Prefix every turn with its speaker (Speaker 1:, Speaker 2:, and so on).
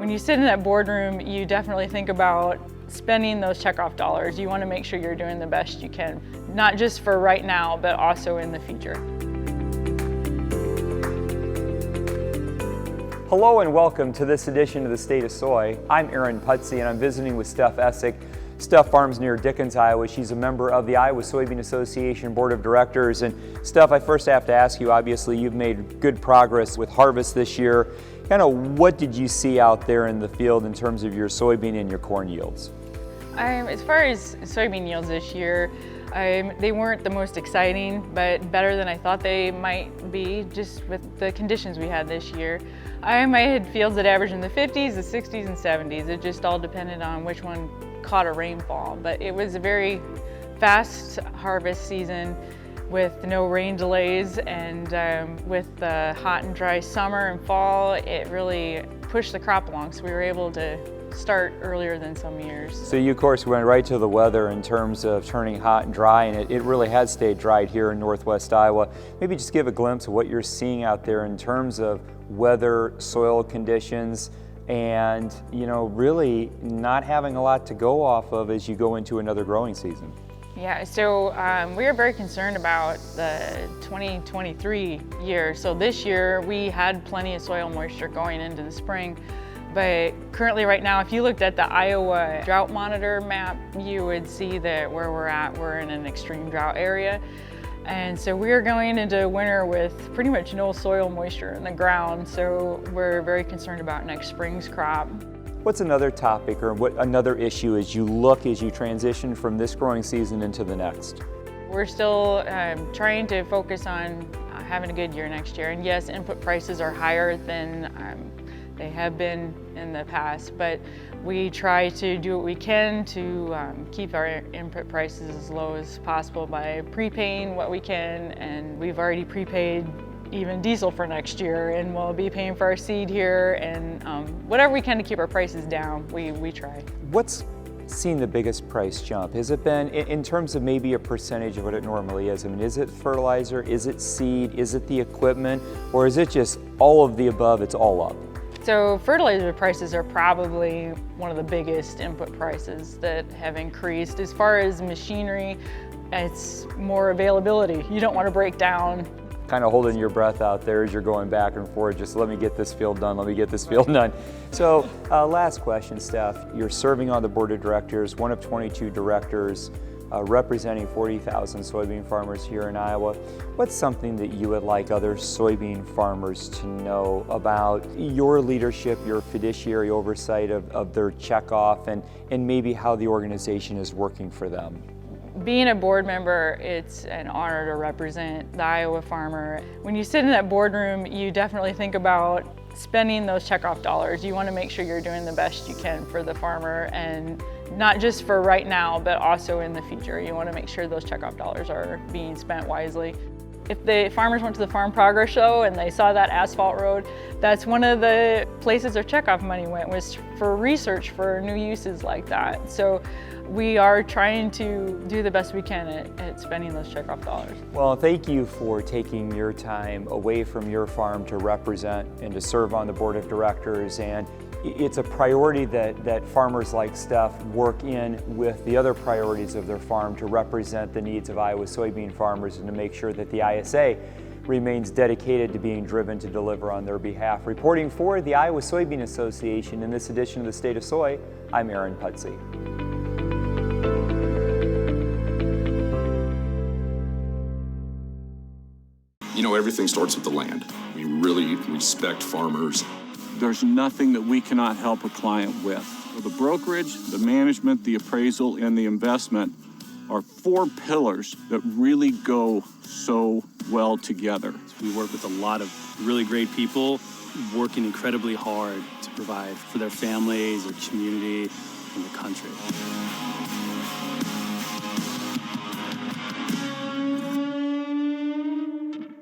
Speaker 1: When you sit in that boardroom, you definitely think about spending those checkoff dollars. You want to make sure you're doing the best you can, not just for right now, but also in the future.
Speaker 2: Hello and welcome to this edition of the State of Soy. I'm Aaron Putsey and I'm visiting with Steph Essick. Steph farms near Dickens, Iowa. She's a member of the Iowa Soybean Association Board of Directors. And Steph, I first have to ask you, obviously you've made good progress with harvest this year. Kind of what did you see out there in the field in terms of your soybean and your corn yields?
Speaker 1: As far as soybean yields this year, they weren't the most exciting, but better than I thought they might be just with the conditions we had this year. I had fields that averaged in the 50s, the 60s, and 70s. It just all depended on which one caught a rainfall, but it was a very fast harvest season with no rain delays, and with the hot and dry summer and fall, it really pushed the crop along, so we were able to start earlier than some years.
Speaker 2: So you, of course, went right to the weather in terms of turning hot and dry, and it really has stayed dry here in northwest Iowa. Maybe just give a glimpse of what you're seeing out there in terms of weather, soil conditions, and really not having a lot to go off of as you go into another growing season.
Speaker 1: Yeah, so we are very concerned about the 2023 year. So this year we had plenty of soil moisture going into the spring, but currently right now, if you looked at the Iowa drought monitor map, you would see that where we're in an extreme drought area. And so we are going into winter with pretty much no soil moisture in the ground, so we're very concerned about next spring's crop.
Speaker 2: What's another topic or what another issue as you transition from this growing season into the next?
Speaker 1: We're still trying to focus on having a good year next year. And yes, input prices are higher than they have been in the past, but we try to do what we can to keep our input prices as low as possible by prepaying what we can, and we've already prepaid even diesel for next year, and we'll be paying for our seed here, and whatever we can to keep our prices down, we try.
Speaker 2: What's seen the biggest price jump? Has it been in terms of maybe a percentage of what it normally is? I mean, is it fertilizer, is it seed, is it the equipment, or is it just all of the above, it's all up?
Speaker 1: So fertilizer prices are probably one of the biggest input prices that have increased. As far as machinery, it's more availability. You don't want to break down.
Speaker 2: Kind of holding your breath out there as you're going back and forth, just let me get this field done, let me get this field done. So last question, Steph. You're serving on the board of directors, one of 22 directors, representing 40,000 soybean farmers here in Iowa. What's something that you would like other soybean farmers to know about your leadership, your fiduciary oversight of their checkoff, and maybe how the organization is working for them?
Speaker 1: Being a board member, it's an honor to represent the Iowa farmer. When you sit in that boardroom, you definitely think about spending those checkoff dollars. You want to make sure you're doing the best you can for the farmer, and not just for right now, but also in the future. You want to make sure those checkoff dollars are being spent wisely. If the farmers went to the Farm Progress Show and they saw that asphalt road, that's one of the places their checkoff money went, was for research for new uses like that. So we are trying to do the best we can at spending those checkoff dollars.
Speaker 2: Well, thank you for taking your time away from your farm to represent and to serve on the board of directors. And it's a priority that farmers like Steph work in with the other priorities of their farm to represent the needs of Iowa soybean farmers and to make sure that the ISA remains dedicated to being driven to deliver on their behalf. Reporting for the Iowa Soybean Association in this edition of the State of Soy, I'm Aaron Putsey.
Speaker 3: Everything starts with the land. We really respect farmers.
Speaker 4: There's nothing that we cannot help a client with. The brokerage, the management, the appraisal, and the investment are four pillars that really go so well together.
Speaker 5: We work with a lot of really great people working incredibly hard to provide for their families, their community, and the country.